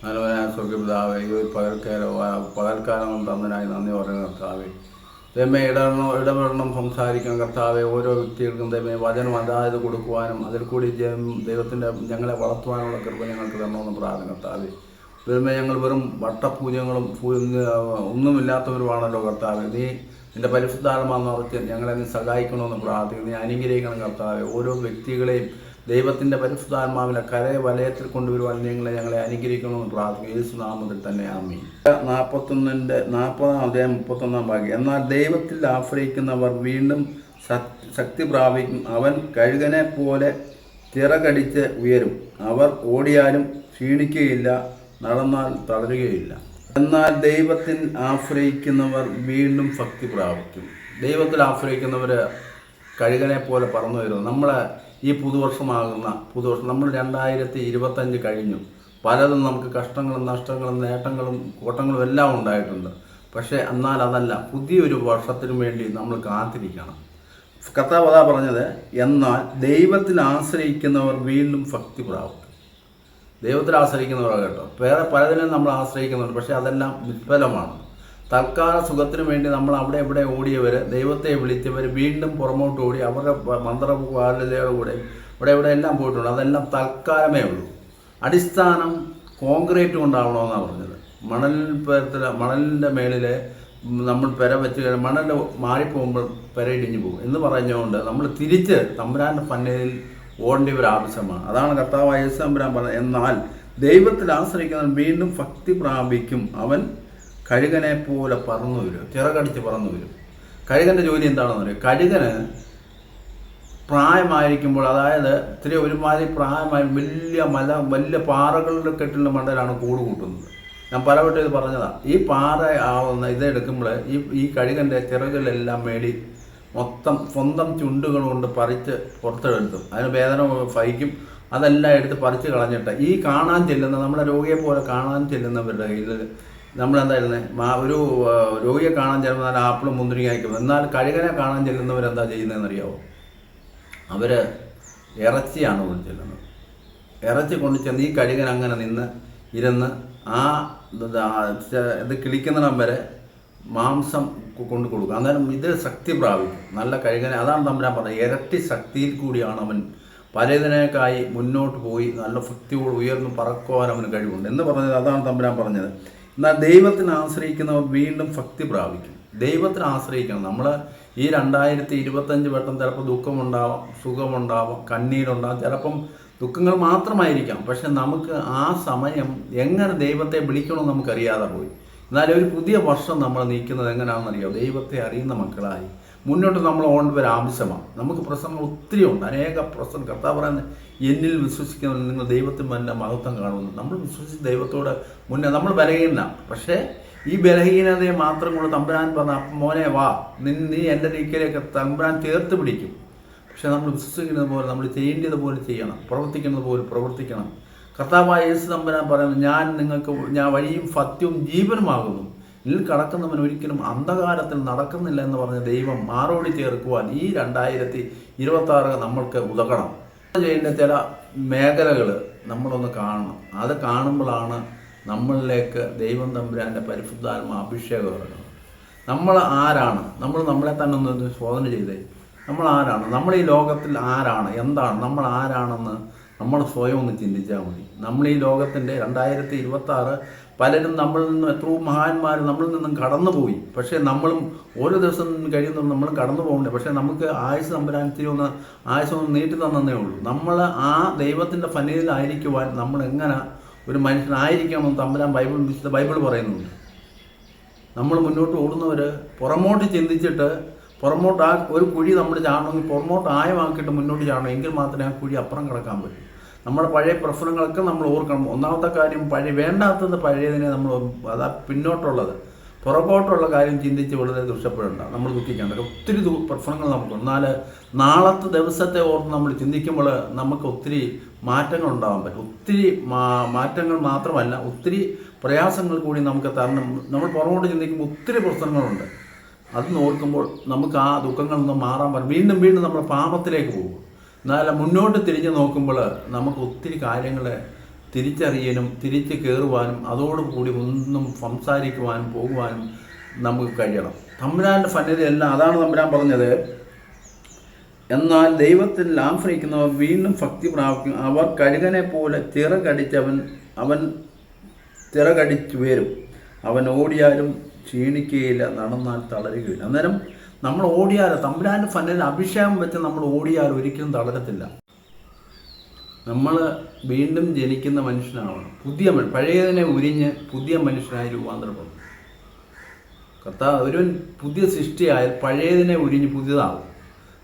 നല്ലവനായ സ്വർഗപിതാവേ, ഈ ഒരു പകൽക്കാലം തന്നതിനായി നന്ദി പറയുന്ന കർത്താവേ. ദൈവമേ, ഇടപെടണം, സംസാരിക്കണം കർത്താവെ. ഓരോ വ്യക്തികൾക്കും ദൈവമേ വചനം അതായത് കൊടുക്കുവാനും അതിൽ കൂടി ദൈവത്തിൻ്റെ ഞങ്ങളെ വളർത്തുവാനുള്ള കൃപ ഞങ്ങൾക്ക് തരണമെന്ന് പ്രാർത്ഥന കർത്താവെ. ദൈവമേ, ഞങ്ങൾ വെറും വട്ടപൂജകളും ഒന്നുമില്ലാത്തവരുമാണല്ലോ കർത്താവെ. നീ നിൻ്റെ പരിശുദ്ധാത്മാവ് നിറച്ച് ഞങ്ങളെ നീ സഹായിക്കണമെന്ന് പ്രാർത്ഥിക്കുന്നു. നീ അനുഗ്രഹിക്കണം കർത്താവെ. ഓരോ വ്യക്തികളെയും ദൈവത്തിൻ്റെ പരിശുദ്ധാത്മാവിനെ വലയത്തിൽ കൊണ്ടുവരുവാൻ ഞങ്ങളെ അനുഗ്രഹിക്കണമെന്ന് പ്രാർത്ഥിക്കും. യേശു നാമത്തിൽ തന്നെ ആമീൻ. 40-ാം എന്നാൽ ദൈവത്തിൽ ആശ്രയിക്കുന്നവർ വീണ്ടും ശക്തി പ്രാപിക്കും. അവൻ കഴുകനെ പോലെ ചിറകടിച്ച് ഉയരും. അവർ ഓടിയാലും ക്ഷീണിക്കുകയില്ല, നടന്നാൽ തളരുകയില്ല. എന്നാൽ ദൈവത്തിൽ ആശ്രയിക്കുന്നവർ വീണ്ടും ശക്തി പ്രാപിക്കും. ദൈവത്തിൽ ആശ്രയിക്കുന്നവർ കഴുകനെ പോലെ പറന്നു വരുന്നു. നമ്മളെ ഈ പുതുവർഷം നമ്മൾ 2025 കഴിഞ്ഞു. പലതും നമുക്ക് കഷ്ടങ്ങളും നഷ്ടങ്ങളും നേട്ടങ്ങളും കോട്ടങ്ങളും എല്ലാം ഉണ്ടായിട്ടുണ്ട്. പക്ഷേ എന്നാൽ അതല്ല, പുതിയൊരു വർഷത്തിനു വേണ്ടി നമ്മൾ കാത്തിരിക്കണം. കർത്താവ് അതാ പറഞ്ഞത്, എന്നാൽ ദൈവത്തിൽ ആശ്രയിക്കുന്നവർ വീണ്ടും ശക്തി പ്രാപിക്കും. ദൈവത്തിൽ ആശ്രയിക്കുന്നവരാണ് കേട്ടോ. വേറെ പലതിനും നമ്മൾ ആശ്രയിക്കുന്നുണ്ട്, പക്ഷേ അതെല്ലാം നിഷ്ഫലമാണ്. തൽക്കാല സുഖത്തിനു വേണ്ടി നമ്മൾ അവിടെ ഇവിടെ ഓടിയവർ, ദൈവത്തെ വിളിച്ചവർ വീണ്ടും പുറമോട്ട് ഓടി അവരുടെ മന്ത്രവാദികളുടെ കൂടെ ഇവിടെ എല്ലാം പോയിട്ടുണ്ട്. അതെല്ലാം തൽക്കാലമേ ഉള്ളൂ. അടിസ്ഥാനം കോൺക്രീറ്റ് കൊണ്ടാവണമെന്നാണ് പറഞ്ഞത്. മണലിൻ്റെ മേളിൽ നമ്മൾ പെര വെച്ച് കഴിഞ്ഞാൽ മണൽ മാറിപ്പോകുമ്പോൾ പെര ഇടിഞ്ഞു പോകും എന്ന് പറഞ്ഞുകൊണ്ട് നമ്മൾ തിരിച്ച് തമ്പുരാൻ്റെ പന്നയിൽ ഓടേണ്ട ഒരു ആവശ്യമാണ്. അതാണ് കർത്താവായ യേശു തമ്പുരാൻ പറഞ്ഞത്, എന്നാൽ ദൈവത്തിൽ ആശ്രയിക്കുന്നവൻ വീണ്ടും ശക്തി പ്രാപിക്കും. അവൻ കഴുകനെ പോലെ പറന്നു വരും, ചിറകടിച്ച് പറന്നു വരും. കഴുകൻ്റെ ജോലി എന്താണെന്ന് പറയും. കഴുകന് പ്രായമായിരിക്കുമ്പോൾ, അതായത് ഇത്തിരി ഒരുമാതിരി പ്രായമായി വലിയ പാറകളുടെ കെട്ടിലുള്ള മണ്ടയിലാണ് കൂട് കൂട്ടുന്നത്. ഞാൻ പലവട്ടം ഇത് പറഞ്ഞതാണ്. ഈ പാറ ആവുന്ന ഇതെടുക്കുമ്പോൾ ഈ കഴുകൻ്റെ ചിറകിലെല്ലാം മേടി മൊത്തം സ്വന്തം ചുണ്ടുകൾ കൊണ്ട് പറിച്ച് പുറത്തെടുത്തും അതിന് വേദന സഹിക്കും. അതെല്ലാം എടുത്ത് പറിച്ച് കളഞ്ഞിട്ട് ഈ കാണാൻ ചെല്ലുന്ന നമ്മുടെ രോഗിയെ പോലെ കാണാൻ ചെല്ലുന്നവരുടെ കയ്യിൽ നമ്മളെന്തായിരുന്നേ, ഒരു രോഗിയെ കാണാൻ ചെല്ലുന്ന ആപ്പിളും മുന്തിരിങ്ങ അയക്കും. എന്നാൽ കഴുകനെ കാണാൻ ചെല്ലുന്നവരെന്താ ചെയ്യുന്നതെന്നറിയാവോ? അവർ ഇറച്ചിയാണ് കൊണ്ട് ചെല്ലുന്നത്. ഇറച്ചി കൊണ്ട് ചെന്ന് ഈ കഴുകൻ അങ്ങനെ ഇരുന്ന് ഇത് കിളിക്കുന്നിടം വരെ മാംസം കൊണ്ട് കൊടുക്കും. അന്നേരം ഇത് ശക്തി പ്രാപിക്കും. നല്ല കഴുകനെ, അതാണ് തമ്പുരാൻ പറഞ്ഞത്, ഇരട്ടി ശക്തിയിൽ കൂടിയാണ് അവൻ പലതിനേക്കായി മുന്നോട്ട് പോയി നല്ല ശക്തിയോട് ഉയർന്നു പറക്കുവാൻ അവന് കഴിവുണ്ട് എന്ന് പറഞ്ഞത്. അതാണ് തമ്പുരാൻ പറഞ്ഞത്. എന്നാൽ ദൈവത്തിന് ആശ്രയിക്കുന്നവർ വീണ്ടും ശക്തി പ്രാപിക്കും. ദൈവത്തിന് ആശ്രയിക്കണം. നമ്മൾ ഈ 2025 വട്ടം ചിലപ്പോൾ ദുഃഖമുണ്ടാവാം, സുഖമുണ്ടാവാം, കണ്ണീരുണ്ടാവാം, ചിലപ്പം ദുഃഖങ്ങൾ മാത്രമായിരിക്കാം. പക്ഷെ നമുക്ക് ആ സമയം എങ്ങനെ ദൈവത്തെ വിളിക്കണമെന്ന് നമുക്കറിയാതെ പോയി. എന്നാലും ഒരു പുതിയ വർഷം നമ്മൾ നീക്കുന്നത് എങ്ങനെയാണെന്നറിയാം. ദൈവത്തെ അറിയുന്ന മക്കളായി മുന്നോട്ട് നമ്മൾ ഓടേണ്ട ആവശ്യമാണ്. നമുക്ക് പ്രശ്നങ്ങൾ ഒത്തിരി ഉണ്ട്, അനേക പ്രശ്നം. കർത്താവ് പറയുന്നത്, എന്നിൽ വിശ്വസിക്കുന്ന നിങ്ങൾ ദൈവത്തിന് തന്നെ മഹത്വം കാണുന്നു. നമ്മൾ വിശ്വസിച്ച് ദൈവത്തോട് മുന്നേ നമ്മൾ ബലഹീന, പക്ഷേ ഈ ബലഹീനതയെ മാത്രം കൊണ്ട് തമ്പുരാൻ പറഞ്ഞ, മോനെ വാ, നീ എൻ്റെ നീക്കിലേക്ക് തമ്പുരാൻ ചേർത്ത് പിടിക്കും. പക്ഷെ നമ്മൾ വിശ്വസിക്കുന്നത് പോലെ നമ്മൾ ചെയ്യേണ്ടത് പോലെ ചെയ്യണം, പ്രവർത്തിക്കുന്നത് പോലെ പ്രവർത്തിക്കണം. കർത്താവായ യേശു തമ്പുരാൻ പറയുന്നത്, ഞാൻ വഴിയും സത്യവും ജീവനുമാകുന്നു, ഇതിൽ കടക്കുന്നവൻ ഒരിക്കലും അന്ധകാരത്തിൽ നടക്കുന്നില്ല എന്ന് പറഞ്ഞ ദൈവം മാറോടി ചേർക്കുവാൻ ഈ 2026 നമ്മൾക്ക് ഉതകണം. ചെയ്യേണ്ട ചില മേഖലകൾ നമ്മളൊന്ന് കാണണം. അത് കാണുമ്പോഴാണ് നമ്മളിലേക്ക് ദൈവം തമ്പുരാൻ്റെ പരിശുദ്ധാത്മ അഭിഷേകം ഇറങ്ങുന്നത്. നമ്മൾ ആരാണ്? നമ്മൾ നമ്മളെ തന്നെ ഒന്ന് ശോധന ചെയ്തേ. നമ്മൾ ആരാണ്? നമ്മൾ ഈ ലോകത്തിൽ ആരാണ്? എന്താണ് നമ്മൾ ആരാണെന്ന് നമ്മൾ സ്വയം ഒന്ന് ചിന്തിച്ചാൽ മതി. നമ്മൾ ഈ ലോകത്തിൻ്റെ 2026 പലരും നമ്മളിൽ നിന്നും എത്രയോ മഹാന്മാർ നമ്മളിൽ നിന്നും കടന്നുപോയി. പക്ഷേ നമ്മളും ഓരോ ദിവസം കഴിയുമ്പോൾ നമ്മൾ കടന്നു പോകണ്ടേ. പക്ഷേ നമുക്ക് ആയുസ് തമ്പുരാൻ ആയുസ് ഒന്ന് നീട്ടി തന്നേ ഉള്ളൂ. നമ്മൾ ആ ദൈവത്തിൻ്റെ ഫലയിലായിരിക്കുവാൻ നമ്മൾ എങ്ങനെ ഒരു മനുഷ്യനായിരിക്കണമെന്ന് തമ്പുരാൻ ബൈബിൾ പറയുന്നുണ്ട്. നമ്മൾ മുന്നോട്ട് ഓടുന്നവർ പുറമോട്ട് ചിന്തിച്ചിട്ട് പുറമോട്ട് ആ ഒരു കുഴി നമ്മൾ ചാടണമെങ്കിൽ പുറമോട്ട് ആയമാക്കിയിട്ട് മുന്നോട്ട് ചാടണം. എങ്കിൽ മാത്രമേ ആ കുഴി അപ്പുറം കിടക്കാൻ പറ്റൂ. നമ്മുടെ പഴയ പ്രശ്നങ്ങളൊക്കെ നമ്മൾ ഓർക്കണം. ഒന്നാമത്തെ കാര്യം, വേണ്ടാത്തത് പഴയതിനെ നമ്മൾ അതാ പിന്നോട്ടുള്ളത് പുറകോട്ടുള്ള കാര്യം ചിന്തിച്ച് വളരെ ദുഷ്ടപ്പെടേണ്ട, നമ്മൾ ദുഃഖിക്കേണ്ട. ഒത്തിരി പ്രശ്നങ്ങൾ നമുക്ക്. എന്നാൽ നാളത്തെ ദിവസത്തെ ഓർത്ത് നമ്മൾ ചിന്തിക്കുമ്പോൾ നമുക്ക് ഒത്തിരി മാറ്റങ്ങൾ ഉണ്ടാകാൻ പറ്റും. ഒത്തിരി മാറ്റങ്ങൾ മാത്രമല്ല, ഒത്തിരി പ്രയാസങ്ങൾ കൂടി നമുക്ക് തരണം. നമ്മൾ പുറകോട്ട് ചിന്തിക്കുമ്പോൾ ഒത്തിരി പ്രശ്നങ്ങളുണ്ട്. അത് ഓർക്കുമ്പോൾ നമുക്ക് ആ ദുഃഖങ്ങളൊന്നും മാറാൻ പറ്റും. വീണ്ടും നമ്മൾ പാപത്തിലേക്ക് പോകും. എന്നാൽ മുന്നോട്ട് തിരിഞ്ഞ് നോക്കുമ്പോൾ നമുക്ക് ഒത്തിരി കാര്യങ്ങൾ തിരിച്ചറിയാനും തിരിച്ച് കയറുവാനും അതോടുകൂടി ഒന്നും സംസാരിക്കുവാനും പോകുവാനും നമുക്ക് കഴിയണം. തമ്പുരാൻ്റെ സന്നിധിയെല്ലാം അതാണ് തമ്പുരാൻ പറഞ്ഞത്. എന്നാൽ ദൈവത്തിൽ ആശ്രയിക്കുന്നവർ വീണ്ടും ശക്തി പ്രാപിക്കും. അവർ കഴുകനെ പോലെ അവൻ ചിറകടിച്ചു വരും. അവൻ ഓടിയാലും ക്ഷീണിക്കുകയില്ല, നടന്നാൽ തളരുകയില്ല. അന്നേരം നമ്മൾ ഓടിയാൽ തമ്പുരാൻ്റെ സന്നിധിയിൽ അഭിഷേകം വെച്ച് നമ്മൾ ഓടിയാൽ ഒരിക്കലും തളരത്തില്ല. നമ്മൾ വീണ്ടും ജനിക്കുന്ന മനുഷ്യനാവണം. പഴയതിനെ ഉരിഞ്ഞ് പുതിയ മനുഷ്യനായി രൂപാന്തരപ്പെടും. ഒരുവൻ പുതിയ സൃഷ്ടിയായാൽ പഴയതിനെ ഉരിഞ്ഞ് പുതിയതാവും.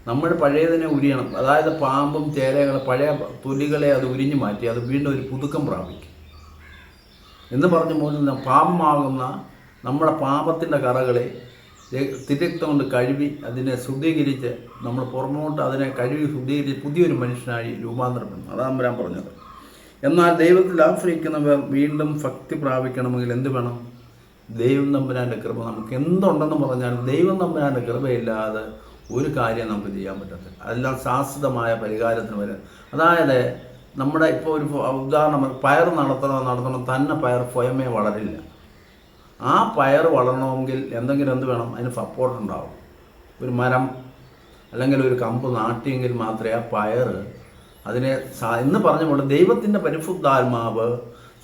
നമ്മൾ പഴയതിനെ ഉരിയണം. അതായത് പാമ്പും ചേരകളെ പഴയ തൊലികളെ അത് ഉരിഞ്ഞു മാറ്റി അത് വീണ്ടും ഒരു പുതുക്കം പ്രാപിക്കും എന്ന് പറഞ്ഞ പോലെ പാപമാകുന്ന നമ്മുടെ പാപത്തിൻ്റെ കറകളെ തിരക്തം കൊണ്ട് കഴുകി അതിനെ ശുദ്ധീകരിച്ച് നമ്മൾ പുറമോട്ട് അതിനെ കഴുകി ശുദ്ധീകരിച്ച് പുതിയൊരു മനുഷ്യനായി രൂപാന്തരപ്പെടുന്നു. അതാണ് ഞാൻ പറഞ്ഞത്. എന്നാൽ ദൈവത്തിൽ ആശ്രയിക്കുന്നവർ വീണ്ടും ശക്തി പ്രാപിക്കണമെങ്കിൽ എന്ത് വേണം? ദൈവം തമ്പുരാൻ്റെ കൃപ. നമുക്ക് എന്തുണ്ടെന്ന് പറഞ്ഞാൽ ദൈവം തമ്പുരാൻ്റെ കൃപയില്ലാതെ ഒരു കാര്യം നമുക്ക് ചെയ്യാൻ പറ്റത്തില്ല. അതെല്ലാം ശാശ്വതമായ പരിഹാരത്തിന് വരും. അതായത് നമ്മുടെ ഇപ്പോൾ ഒരു ഉദാഹരണം, പയർ നടത്തണം തന്നെ പയർ സ്വയമേ വളരില്ല. ആ പയർ വളരണമെങ്കിൽ എന്തെങ്കിലും എന്ത് വേണം? അതിന് സപ്പോർട്ട് ഉണ്ടാവും. ഒരു മരം അല്ലെങ്കിൽ ഒരു കമ്പ് നാട്ടിയെങ്കിൽ മാത്രമേ ആ പയർ അതിനെ എന്ന് പറഞ്ഞ പോലെ ദൈവത്തിൻ്റെ പരിശുദ്ധാത്മാവ്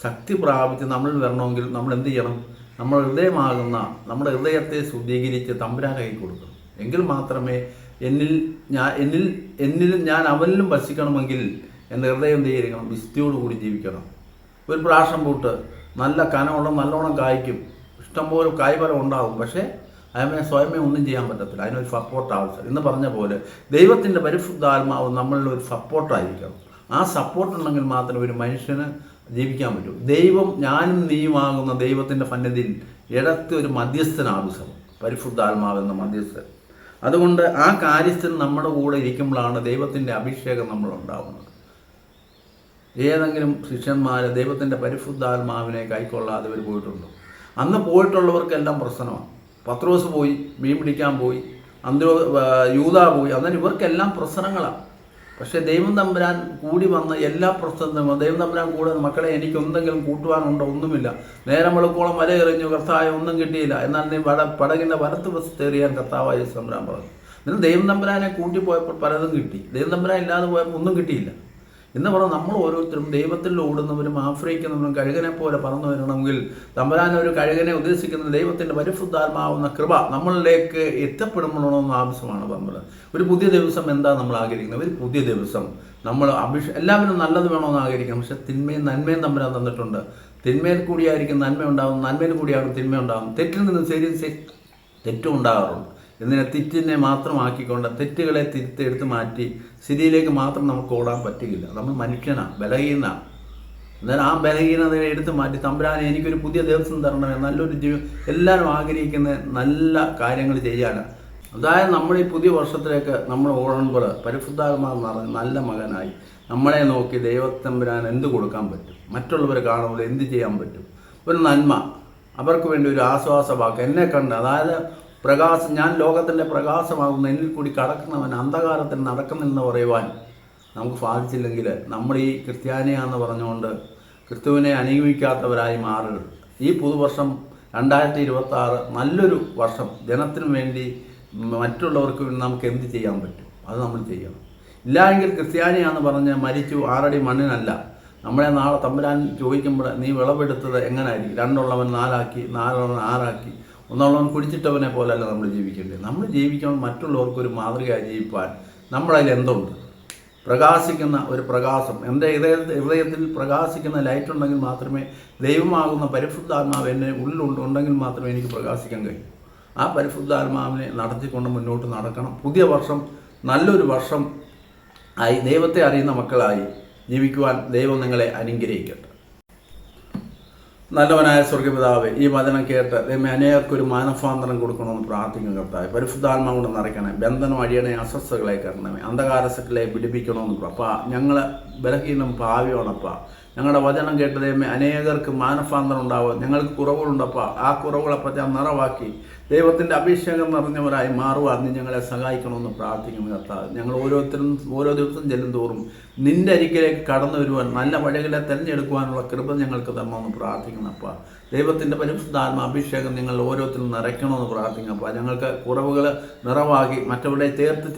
ശക്തി പ്രാപിച്ച് നമ്മൾ വരണമെങ്കിൽ നമ്മൾ എന്ത് ചെയ്യണം? നമ്മൾ ഹൃദയമാകുന്ന നമ്മുടെ ഹൃദയത്തെ ശുദ്ധീകരിച്ച് തമ്പുരാൻ കൈ കൊടുക്കണം. എങ്കിൽ മാത്രമേ എന്നിലും ഞാൻ അവനിലും വസിക്കണമെങ്കിൽ എൻ്റെ ഹൃദയം എന്ത് ചെയ്യണം? വിശുദ്ധിയോടുകൂടി ജീവിക്കണം. ഒരു പ്രാവശ്യം പൂട്ട് നല്ല കനമുള്ള നല്ലോണം കായ്ക്കും, ഇഷ്ടംപോലെ കായ്ഫലം ഉണ്ടാകും. പക്ഷേ അതിനെ സ്വയമേ ഒന്നും ചെയ്യാൻ പറ്റത്തില്ല. അതിനൊരു സപ്പോർട്ട് ആവശ്യം. എന്ന് പറഞ്ഞ പോലെ ദൈവത്തിൻ്റെ പരിശുദ്ധാത്മാവ് നമ്മളിൽ ഒരു സപ്പോർട്ടായിരിക്കണം. ആ സപ്പോർട്ട് ഉണ്ടെങ്കിൽ മാത്രമേ ഒരു മനുഷ്യന് ജീവിക്കാൻ പറ്റൂ. ദൈവം ഞാനും നീയുമാകുന്ന ദൈവത്തിൻ്റെ സന്നിധിയിൽ ഇടത്ത് ഒരു മധ്യസ്ഥൻ ആവശ്യം, പരിശുദ്ധാത്മാവെന്ന മധ്യസ്ഥൻ. അതുകൊണ്ട് ആ കാര്യത്തിൽ നമ്മുടെ കൂടെ ഇരിക്കുമ്പോഴാണ് ദൈവത്തിൻ്റെ അഭിഷേകം നമ്മളുണ്ടാവുന്നത്. ഏതെങ്കിലും ശിഷ്യന്മാർ ദൈവത്തിൻ്റെ പരിശുദ്ധാത്മാവിനെ കൈക്കൊള്ളാതെ ഇവർ പോയിട്ടുണ്ടോ? അന്ന് പോയിട്ടുള്ളവർക്കെല്ലാം പ്രശ്നമാണ്. പത്രോസ് പോയി, മീൻ പിടിക്കാൻ പോയി, യൂദാ പോയി, അന്നേരം ഇവർക്കെല്ലാം പ്രശ്നങ്ങളാണ്. പക്ഷേ ദൈവം തമ്പുരാൻ കൂടി വന്ന എല്ലാ പ്രശ്നത്തിനും ദൈവം തമ്പുരാൻ കൂടെ, മക്കളെ എനിക്കൊന്തെങ്കിലും കൂട്ടുവാനുണ്ടോ? ഒന്നുമില്ല. നേരം വെളുക്കോളം വല എറിഞ്ഞു, കർത്താവായ ഒന്നും കിട്ടിയില്ല. എന്നാൽ നീ പടകിൻ്റെ വലത്ത് വശത്തേറിയാൻ കർത്താവായ തമ്പുരാൻ പറഞ്ഞു. എന്നാൽ ദൈവം തമ്പുരാനെ കൂട്ടിപ്പോയപ്പോൾ പലതും കിട്ടി. ദൈവം തമ്പുരാൻ ഇല്ലാതെ പോയപ്പോൾ ഒന്നും കിട്ടിയില്ല എന്ന് പറഞ്ഞാൽ നമ്മൾ ഓരോരുത്തരും ദൈവത്തിൽ ഓടുന്നവരും ആശ്രയിക്കുന്നവരും കഴുകനെ പോലെ പറന്നു വരണമെങ്കിൽ തമ്പുരാൻ ഒരു കഴുകനെ ഉദ്ദേശിക്കുന്ന ദൈവത്തിൻ്റെ പരിശുദ്ധാത്മാവുന്ന കൃപ നമ്മളിലേക്ക് എത്തപ്പെടുമ്പോഴെന്ന് ആവശ്യമാണ്. നമ്മൾ ഒരു പുതിയ ദിവസം എന്താ നമ്മൾ ആഗ്രഹിക്കുന്നത്? ഒരു പുതിയ ദിവസം നമ്മൾ എല്ലാവരും നല്ലത് വേണമെന്ന് ആഗ്രഹിക്കണം. പക്ഷെ തിന്മയും നന്മയും തമ്പുരാൻ തന്നിട്ടുണ്ട്. തിന്മയിൽ കൂടിയായിരിക്കും നന്മ ഉണ്ടാകും, നന്മയിൽ കൂടിയാകും തിന്മ ഉണ്ടാകും. തെറ്റിൽ നിന്ന് തെറ്റും ഉണ്ടാകാറുണ്ട്. എന്നിനെ തെറ്റിനെ മാത്രമാക്കിക്കൊണ്ട് തെറ്റുകളെ തിരുത്തെടുത്ത് മാറ്റി ശരിയിലേക്ക് മാത്രം നമുക്ക് ഓടാൻ പറ്റുകയില്ല. നമ്മൾ മനുഷ്യനാണ്, ബലഹീനനാണ്. എന്നാൽ ആ ബലഹീനതയെ എടുത്ത് മാറ്റി തമ്പുരാനെ എനിക്കൊരു പുതിയ ദിവസം തരണമേ, നല്ലൊരു എല്ലാവരും ആഗ്രഹിക്കുന്ന നല്ല കാര്യങ്ങൾ ചെയ്യാനാണ്. അതായത് നമ്മൾ ഈ പുതിയ വർഷത്തിലേക്ക് നമ്മൾ ഓടുമ്പോൾ പരിശുദ്ധാത്മാവ് നിറഞ്ഞ നല്ല മകനായി നമ്മളെ നോക്കി ദൈവത്തമ്പുരാൻ എന്ത് കൊടുക്കാൻ പറ്റും, മറ്റുള്ളവർ കാണുമ്പോൾ എന്ത് ചെയ്യാൻ പറ്റും, ഒരു നന്മ അവർക്ക് വേണ്ടി ഒരു ആശ്വാസവാക്ക് എന്നെ കണ്ട്, അതായത് പ്രകാശം, ഞാൻ ലോകത്തിൻ്റെ പ്രകാശമാകുന്ന എന്നിൽ കൂടി കടക്കുന്നവൻ അന്ധകാരത്തിൽ നടക്കുന്നില്ലെന്ന് പറയുവാൻ നമുക്ക് സാധിച്ചില്ലെങ്കിൽ നമ്മൾ ഈ ക്രിസ്ത്യാനിയാന്ന് പറഞ്ഞുകൊണ്ട് ക്രിസ്തുവിനെ അനുഗമിക്കാത്തവരായി മാറരുത്. ഈ പുതുവർഷം 2026 നല്ലൊരു വർഷം. ജനത്തിനു വേണ്ടി മറ്റുള്ളവർക്ക് നമുക്ക് എന്ത് ചെയ്യാൻ പറ്റും അത് നമ്മൾ ചെയ്യണം. ഇല്ലായെങ്കിൽ ക്രിസ്ത്യാനിയാന്ന് പറഞ്ഞ് മരിച്ചു 6 അടി മണ്ണിനല്ല. നമ്മളെ നാളെ തമ്പുരാൻ ചോദിക്കുമ്പോൾ നീ വിളവെടുത്തത് എങ്ങനായിരിക്കും? 2 ഉള്ളവൻ 4 ആക്കി, 4 ഉള്ളവൻ 6 ആക്കി, 1 ഉള്ളവൻ കുടിച്ചിട്ടവനെ പോലെയല്ല നമ്മൾ ജീവിക്കേണ്ടത്. നമ്മൾ ജീവിക്കണം മറ്റുള്ളവർക്കൊരു മാതൃകയായി ജീവിപ്പാൻ. നമ്മളതിൽ എന്തുണ്ട്? പ്രകാശിക്കുന്ന ഒരു പ്രകാശം, എൻ്റെ ഹൃദയത്തിൽ പ്രകാശിക്കുന്ന ലൈറ്റ് ഉണ്ടെങ്കിൽ മാത്രമേ, ദൈവമാകുന്ന പരിശുദ്ധാത്മാവ് എന്നെ ഉള്ളിലുണ്ടെങ്കിൽ മാത്രമേ എനിക്ക് പ്രകാശിക്കാൻ കഴിയൂ. ആ പരിശുദ്ധാത്മാവിനെ നടത്തിക്കൊണ്ട് മുന്നോട്ട് നടക്കണം. പുതിയ വർഷം നല്ലൊരു വർഷം ആയി ദൈവത്തെ അറിയുന്ന മക്കളായി ജീവിക്കുവാൻ ദൈവം നിങ്ങളെ അനുഗ്രഹിക്കട്ടെ. നല്ലവനായ സ്വർഗപിതാവേ, ഈ വചനം കേട്ട് ദൈവമേ അനേകർക്കൊരു മാനസാന്തരം കൊടുക്കണമെന്ന് പ്രാർത്ഥിക്കുന്ന കർത്താവേ, പരിശുദ്ധാത്മാവ് കൊണ്ട് നിറയ്ക്കണേ, ബന്ധനം അഴിയണേ, അസ്വസ്ഥകളെ കരണമേ, അന്ധകാരസക്കളെ പിടിപ്പിക്കണമെന്ന് അപ്പാ. ഞങ്ങൾ ബലഹീനം ഭാവിയാണപ്പാ. ഞങ്ങളുടെ വചനം കേട്ട് ദൈവമേ അനേകർക്ക് മാനസാന്തരം ഉണ്ടാവുക. ഞങ്ങൾക്ക് കുറവുകളുണ്ടപ്പാ. ആ കുറവുകളപ്പം ഞാൻ നിറവാക്കി ദൈവത്തിൻ്റെ അഭിഷേകം നിറഞ്ഞവരായി മാറുവാൻ നീ ഞങ്ങളെ സഹായിക്കണമെന്ന് പ്രാർത്ഥിക്കുന്നു കർത്താവ്. ഞങ്ങൾ ഓരോരുത്തരും ഓരോ ദിവസം ചെല്ലുന്തോറും നിൻ്റെ അരികിലേക്ക് കടന്നു വരുവാൻ നല്ല വഴികളെ തിരഞ്ഞെടുക്കുവാനുള്ള കൃപ ഞങ്ങൾക്ക് തരണമെന്ന് പ്രാർത്ഥിക്കുന്നപ്പ. ദൈവത്തിൻ്റെ പരിശുദ്ധാത്മ അഭിഷേകം നിങ്ങൾ ഓരോരുത്തരും നിറയ്ക്കണമെന്ന് പ്രാർത്ഥിക്കുന്നപ്പ. ഞങ്ങൾക്ക് കുറവുകൾ നിറവാക്കി മറ്റവരുടെ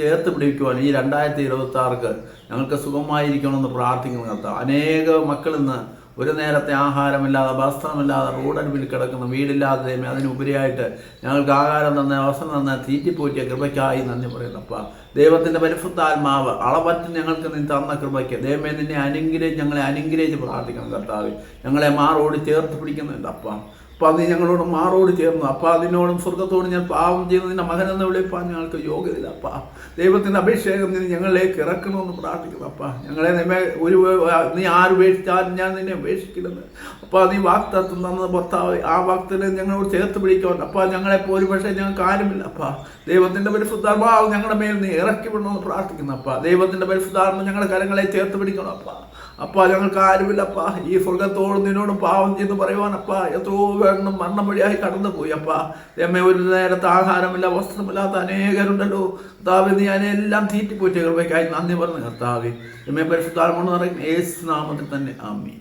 ചേർത്ത് പിടിക്കുവാൻ ഈ 2026 ഞങ്ങൾക്ക് സുഖമായിരിക്കണമെന്ന് പ്രാർത്ഥിക്കുന്നു കർത്താവ്. അനേക മക്കൾ ഇന്ന് ഒരു നേരത്തെ ആഹാരമില്ലാതെ വസ്ത്രമില്ലാതെ റോഡരികിൽ കിടക്കുന്ന വീടില്ലാതെ അതിനുപരിയായിട്ട് ഞങ്ങൾക്ക് ആഹാരം തന്ന അവസരം തന്ന തീറ്റിപ്പോറ്റിയ കൃപയ്ക്കായി നന്ദി പറയുന്നപ്പ. ദൈവത്തിൻ്റെ പരിശുദ്ധാത്മാവ് അളവറ്റ് ഞങ്ങൾക്ക് നീ തന്ന കൃപയ്ക്ക് ദൈവമേ നിന്നെ ഞങ്ങളെ അനുഗ്രഹിച്ച് പ്രാർത്ഥിക്കണം കർത്താവ്. ഞങ്ങളെ മാറോട് ചേർത്ത് പിടിക്കുന്നുണ്ട് അപ്പ. അപ്പം നീ ഞങ്ങളോട് മാറോട് ചേർന്നു അപ്പ. അതിനോടും സ്വർഗത്തോട് ഞാൻ പാവം ചെയ്യുന്നു നിന്റെ മകനെന്ന് വിളിപ്പാൻ ഞങ്ങൾക്ക് യോഗ്യതയില്ല അപ്പ. ദൈവത്തിൻ്റെ അഭിഷേകം നീ ഞങ്ങളിലേക്ക് ഇറക്കണമെന്ന് പ്രാർത്ഥിക്കുന്നു അപ്പ. ഞങ്ങളെ നീ ആരുപേക്ഷിച്ചാലും ഞാൻ നിന്നെ ഉപേക്ഷിക്കില്ലെന്ന് അപ്പ. നീ വാക്തത്വം തന്നത് ഭർത്താവ്, ആ വാക്തനെ ഞങ്ങളോട് ചേർത്ത് പിടിക്കുവാൻ അപ്പ. ഞങ്ങളെപ്പോലും പക്ഷേ ഞങ്ങൾക്ക് ആരുമില്ല അപ്പ. ദൈവത്തിൻ്റെ പരിശുദ്ധാത്മാവ് ഞങ്ങളുടെ മേൽ നീ ഇറക്കി വിടണമെന്ന് പ്രാർത്ഥിക്കുന്നു അപ്പ. ദൈവത്തിൻ്റെ പരിശുദ്ധാത്മ ഞങ്ങളുടെ കരങ്ങളെ ചേർത്ത് പിടിക്കണം അപ്പ. അപ്പ ഞങ്ങൾക്ക് ആരുമില്ലപ്പ. ഈ സ്വർഗത്തോടും നിന്നോടും പാവം ചെയ്ത് പറയുവാനപ്പ. എത്രയോ എണ്ണം മരണം വഴിയായി കടന്നു പോയി അപ്പ. എമ്മ ഒരു നേരത്തെ ആഹാരമില്ല വസ്ത്രമില്ലാത്ത അനേകരുണ്ടല്ലോ കർത്താവ്. നീ അതിനെല്ലാം തീറ്റിപ്പോറ്റിയ കൃപയ്ക്കായി നന്ദി പറഞ്ഞു കർത്താവ്. എമ്മെ പരിശുദ്ധാത്മാവ് യേശു നാമത്തിൽ തന്നെ ആമേൻ.